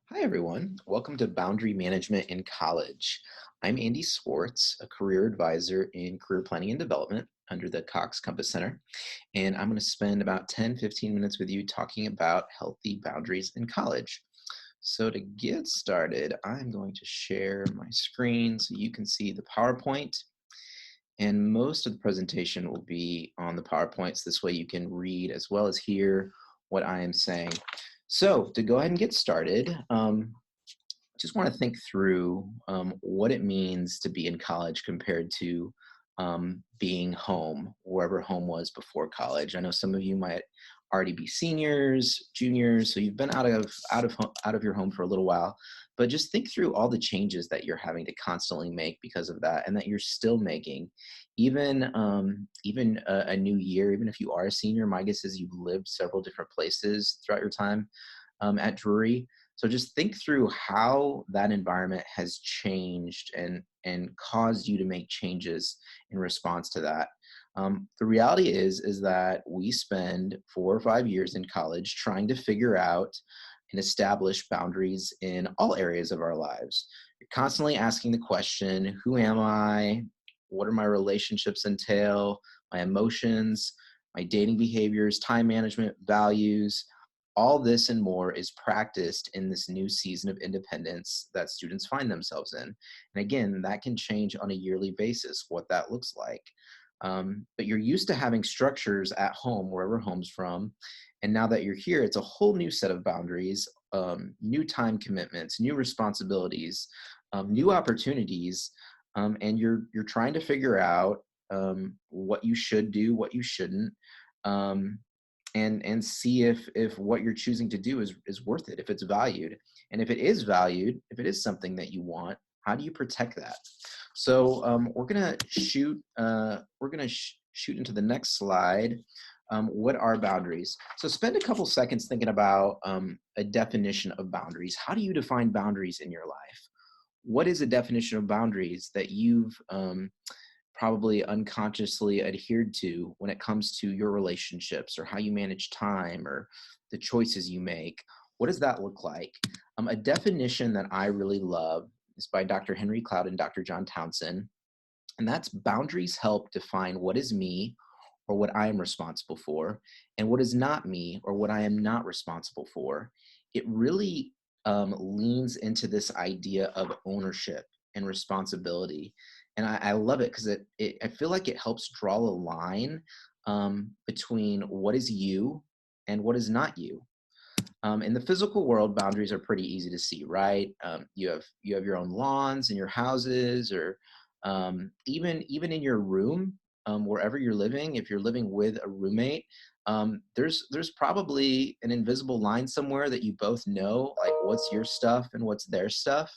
Hi, everyone. Welcome to Boundary Management in College. I'm Andy Swartz, a career advisor in career planning and development under the Cox Compass Center. And I'm going to spend about 10-15 minutes with you talking about healthy boundaries in college. So, to get started, I'm going to share my screen so you can see the PowerPoint. And most of the presentation will be on the PowerPoints. This way you can read as well as hear what I am saying. So to go ahead and get started, just want to think through what it means to be in college compared to being home, wherever home was before college. I know some of you might already be seniors, juniors, so you've been out of your home for a little while. But just think through all the changes that you're having to constantly make because of that, and that you're still making, even a new year. Even if you are a senior, my guess is you've lived several different places throughout your time at Drury. So just think through how that environment has changed and caused you to make changes in response to that. The reality is that we spend 4 or 5 years in college trying to figure out and establish boundaries in all areas of our lives. You're constantly asking the question, who am I? What do my relationships entail? My emotions, my dating behaviors, time management, values, all this and more is practiced in this new season of independence that students find themselves in. And again, that can change on a yearly basis, what that looks like. But you're used to having structures at home, wherever home's from. And now that you're here, it's a whole new set of boundaries, new time commitments, new responsibilities, new opportunities. And you're trying to figure out what you should do, what you shouldn't. Um, and see if what you're choosing to do is worth it, if it's valued. And if it is valued, if it is something that you want, how do you protect that? So we're gonna shoot into the next slide. What are boundaries? So spend a couple seconds thinking about a definition of boundaries. How do you define boundaries in your life? What is a definition of boundaries that you've probably unconsciously adhered to when it comes to your relationships or how you manage time or the choices you make? What does that look like? A definition that I really love is by Dr. Henry Cloud and Dr. John Townsend, and that's boundaries help define what is me or what I am responsible for, and what is not me or what I am not responsible for. It really leans into this idea of ownership and responsibility. And I love it because I feel like it helps draw a line between what is you and what is not you. In the physical world, boundaries are pretty easy to see, right? You have your own lawns in your houses, or even in your room, wherever you're living. If you're living with a roommate, there's probably an invisible line somewhere that you both know, like what's your stuff and what's their stuff.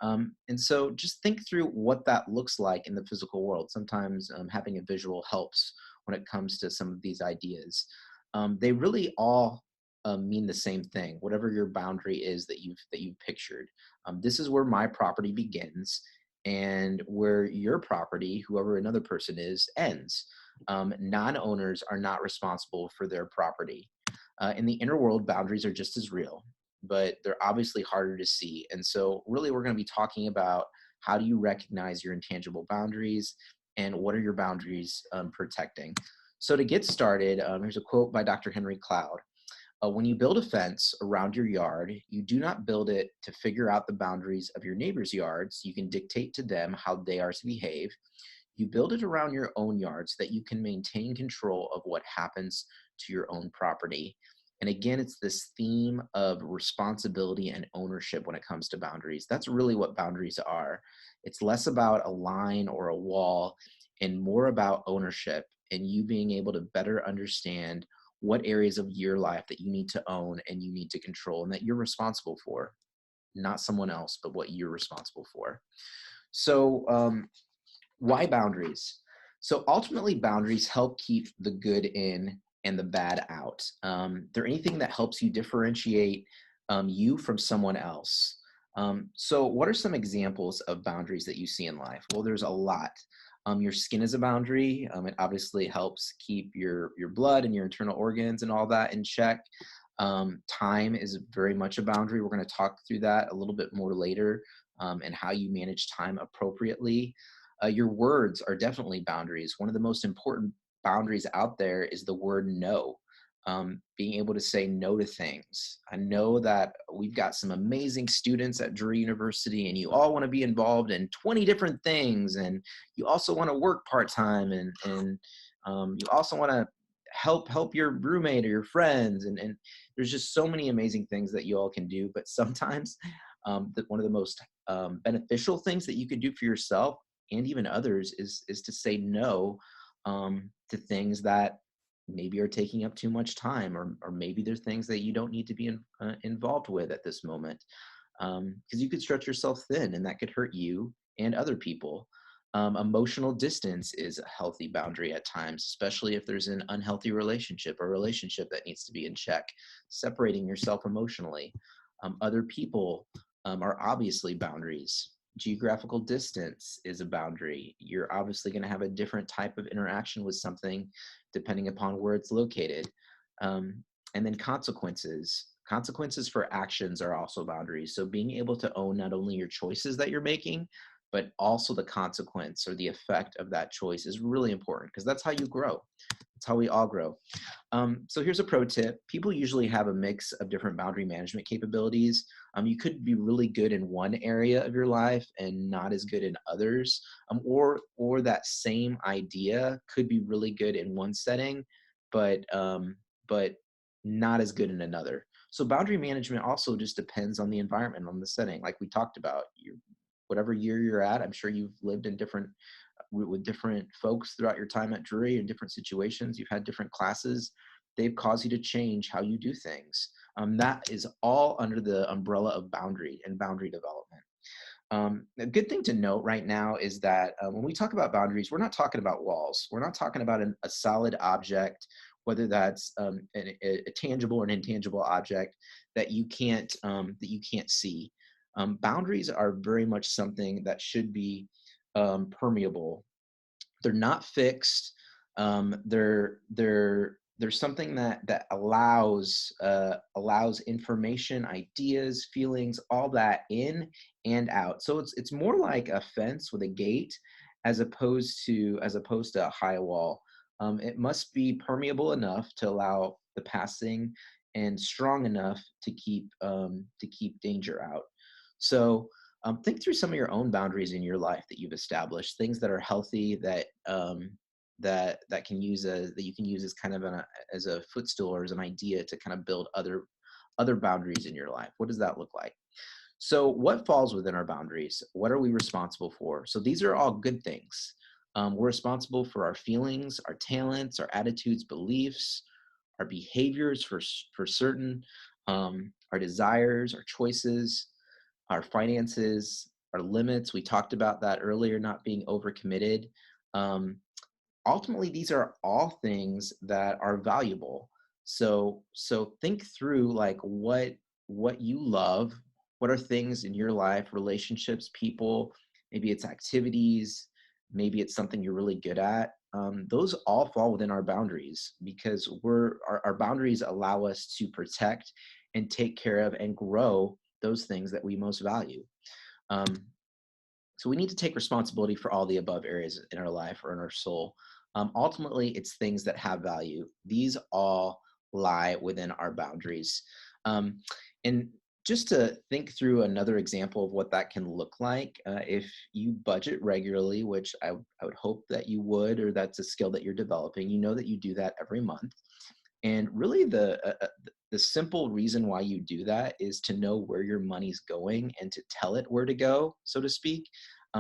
And so just think through what that looks like in the physical world. Sometimes having a visual helps when it comes to some of these ideas. They really all mean the same thing. Whatever your boundary is that you've pictured, this is where my property begins, and where your property, whoever another person is, ends. Non-owners are not responsible for their property. In the inner world, boundaries are just as real, but they're obviously harder to see. And so, really, we're going to be talking about how do you recognize your intangible boundaries and what are your boundaries protecting. So, to get started, here's a quote by Dr. Henry Cloud. When you build a fence around your yard, you do not build it to figure out the boundaries of your neighbor's yard so you can dictate to them how they are to behave. You build it around your own yard so that you can maintain control of what happens to your own property. And again, it's this theme of responsibility and ownership when it comes to boundaries. That's really what boundaries are. It's less about a line or a wall and more about ownership, and you being able to better understand what areas of your life that you need to own and you need to control and that you're responsible for, not someone else, but what you're responsible for. So, why boundaries? So ultimately, boundaries help keep the good in and the bad out. They're anything that helps you differentiate you from someone else. So, what are some examples of boundaries that you see in life? Well, there's a lot. Your skin is a boundary. It obviously helps keep your blood and your internal organs and all that in check. Time is very much a boundary. We're going to talk through that a little bit more later, and how you manage time appropriately. Your words are definitely boundaries. One of the most important boundaries out there is the word no. Being able to say no to things. I know that we've got some amazing students at Drury University, and you all want to be involved in 20 different things, and you also want to work part time, and you also want to help your roommate or your friends, and there's just so many amazing things that you all can do. But sometimes one of the most beneficial things that you could do for yourself and even others is to say no to things that maybe are taking up too much time, or maybe there's things that you don't need to be involved with at this moment, because you could stretch yourself thin and that could hurt you and other people. Emotional distance is a healthy boundary at times, especially if there's an unhealthy relationship or relationship that needs to be in check. Separating yourself emotionally. Other people are obviously boundaries. Geographical distance is a boundary. You're obviously going to have a different type of interaction with something depending upon where it's located. And then consequences. Consequences for actions are also boundaries. So being able to own not only your choices that you're making, but also the consequence or the effect of that choice is really important, because that's how you grow. That's how we all grow. So here's a pro tip. People usually have a mix of different boundary management capabilities. You could be really good in one area of your life and not as good in others, or that same idea could be really good in one setting, but not as good in another. So boundary management also just depends on the environment, on the setting, like we talked about. Whatever year you're at, I'm sure you've lived in different with different folks throughout your time at Drury in different situations. You've had different classes. They've caused you to change how you do things. That is all under the umbrella of boundary and boundary development. A good thing to note right now is that when we talk about boundaries, we're not talking about walls. We're not talking about a solid object, whether that's a tangible or an intangible object that you can't see. Boundaries are very much something that should be permeable. They're not fixed. They're something that allows information, ideas, feelings, all that in and out. So it's more like a fence with a gate, as opposed to a high wall. It must be permeable enough to allow the passing, and strong enough to keep danger out. So think through some of your own boundaries in your life that you've established, things that are healthy, that you can use as kind of as a footstool or as an idea to kind of build other boundaries in your life. What does that look like? So, what falls within our boundaries? What are we responsible for? So, these are all good things. We're responsible for our feelings, our talents, our attitudes, beliefs, our behaviors for certain, our desires, our choices, our finances, our limits. We talked about that earlier, not being overcommitted. Um, Ultimately, these are all things that are valuable. So think through, like, what you love. What are things in your life, relationships, people? Maybe it's activities. Maybe it's something you're really good at. Those all fall within our boundaries, because our boundaries allow us to protect and take care of and grow those things that we most value. Um, so we need to take responsibility for all the above areas in our life or in our soul. Ultimately, it's things that have value. These all lie within our boundaries. And just to think through another example of what that can look like, if you budget regularly, which I would hope that you would, or that's a skill that you're developing, you know that you do that every month. And really, the simple reason why you do that is to know where your money's going and to tell it where to go, so to speak,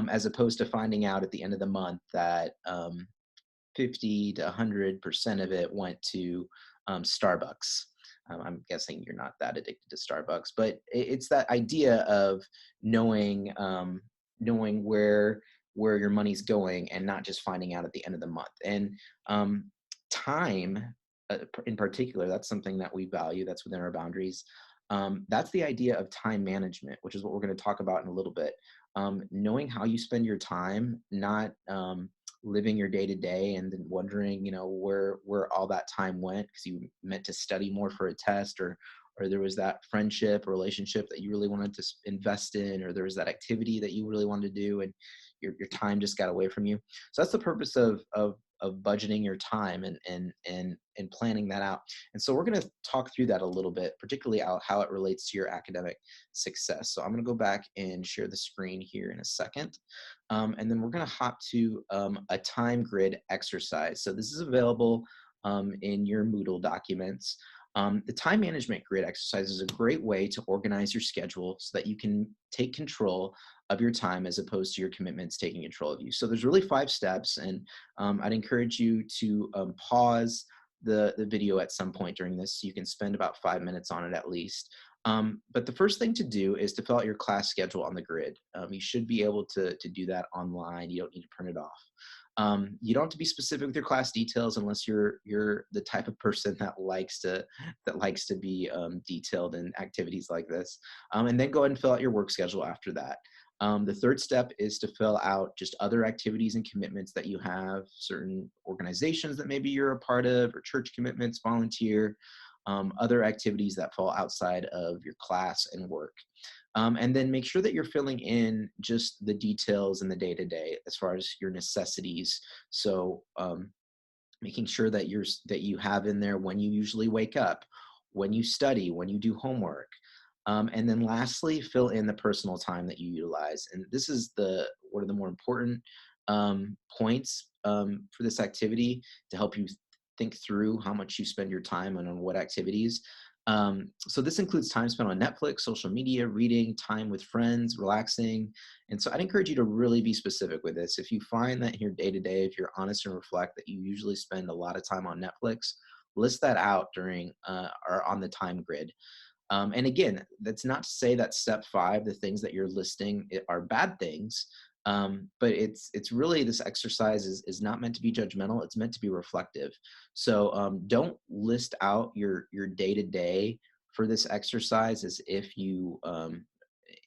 as opposed to finding out at the end of the month that 50 to 100% of it went to Starbucks. I'm guessing you're not that addicted to Starbucks, but it's that idea of knowing where your money's going, and not just finding out at the end of the month. And time, in particular, that's something that we value. That's within our boundaries. That's the idea of time management, which is what we're going to talk about in a little bit. Knowing how you spend your time, not living your day to day and then wondering, where all that time went because you meant to study more for a test, or there was that friendship or relationship that you really wanted to invest in, or there was that activity that you really wanted to do and your time just got away from you. So that's the purpose of budgeting your time and planning that out. And so we're going to talk through that a little bit, particularly how it relates to your academic success. So I'm going to go back and share the screen here in a second. And then we're going to hop to a time grid exercise. So this is available in your Moodle documents. The time management grid exercise is a great way to organize your schedule so that you can take control of your time as opposed to your commitments taking control of you. So there's really 5 steps, and I'd encourage you to pause the video at some point during this so you can spend about 5 minutes on it at least. But the first thing to do is to fill out your class schedule on the grid. You should be able to do that online. You don't need to print it off. You don't have to be specific with your class details unless you're the type of person that likes to be detailed in activities like this. And then go ahead and fill out your work schedule after that. The third step is to fill out just other activities and commitments that you have, certain organizations that maybe you're a part of, or church commitments, volunteer, other activities that fall outside of your class and work. And then make sure that you're filling in just the details in the day to day as far as your necessities. So making sure that you have in there when you usually wake up, when you study, when you do homework. And then lastly, fill in the personal time that you utilize. And this is one of the more important points for this activity to help you think through how much you spend your time and on what activities. So this includes time spent on Netflix, social media, reading, time with friends, relaxing. And so I'd encourage you to really be specific with this. If you find that in your day to day, if you're honest and reflect that you usually spend a lot of time on Netflix, list that out during or on the time grid. And again, that's not to say that step 5, the things that you're listing are bad things, but it's really, this exercise is not meant to be judgmental. It's meant to be reflective. So don't list out your day to day for this exercise as if you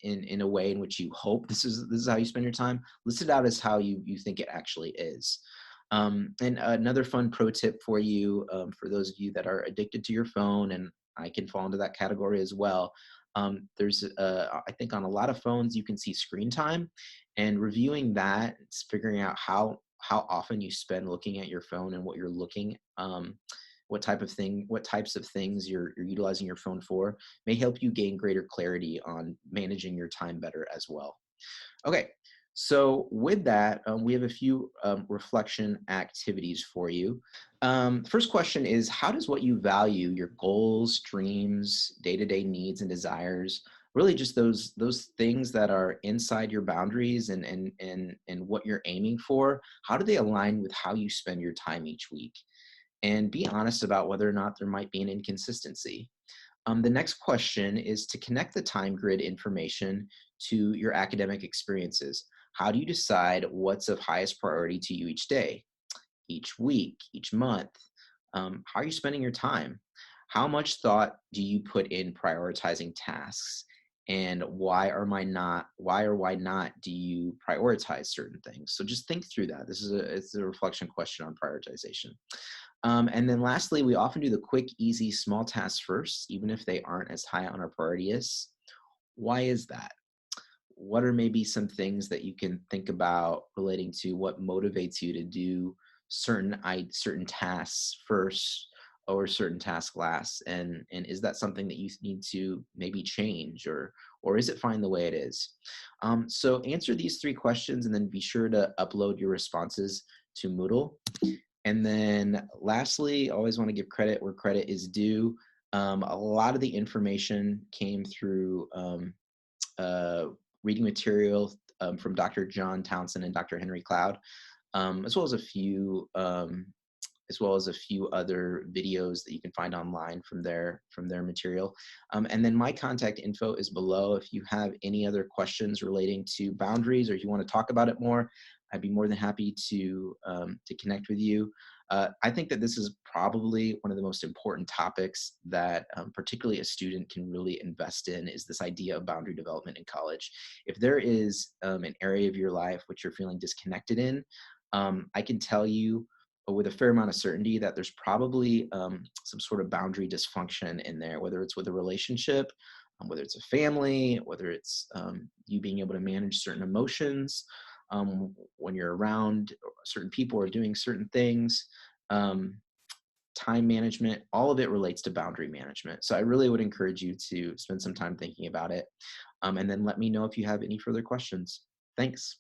in a way in which you hope this is how you spend your time. List it out as how you think it actually is. And another fun pro tip for you, for those of you that are addicted to your phone, and I can fall into that category as well. There's, I think on a lot of phones, you can see screen time, and reviewing that, it's figuring out how often you spend looking at your phone and what you're looking, what types of things you're utilizing your phone for, may help you gain greater clarity on managing your time better as well. Okay, so with that, we have a few reflection activities for you. First question is, how does what you value, your goals, dreams, day-to-day needs and desires, really just those things that are inside your boundaries and what you're aiming for, how do they align with how you spend your time each week? And be honest about whether or not there might be an inconsistency. The next question is to connect the time grid information to your academic experiences. How do you decide what's of highest priority to you each day, each week, each month? How are you spending your time? How much thought do you put in prioritizing tasks? And why or why not do you prioritize certain things? So just think through that. It's a reflection question on prioritization. And then lastly, we often do the quick, easy, small tasks first, even if they aren't as high on our priority list. Why is that? What are maybe some things that you can think about relating to what motivates you to do certain tasks first or certain tasks last? And is that something that you need to maybe change, or is it fine the way it is? So answer these 3 questions and then be sure to upload your responses to Moodle. And then lastly, always want to give credit where credit is due. A lot of the information came through uh, reading material from Dr. John Townsend and Dr. Henry Cloud, as well as a few other videos that you can find online from their material. And then my contact info is below. If you have any other questions relating to boundaries, or if you want to talk about it more, I'd be more than happy to connect with you. I think that this is probably one of the most important topics that particularly a student can really invest in, is this idea of boundary development in college. If there is an area of your life which you're feeling disconnected in, I can tell you with a fair amount of certainty that there's probably some sort of boundary dysfunction in there, whether it's with a relationship, whether it's a family, whether it's you being able to manage certain emotions when you're around certain people or doing certain things. Um, Time management, all of it relates to boundary management. So I really would encourage you to spend some time thinking about it, and then let me know if you have any further questions. Thanks.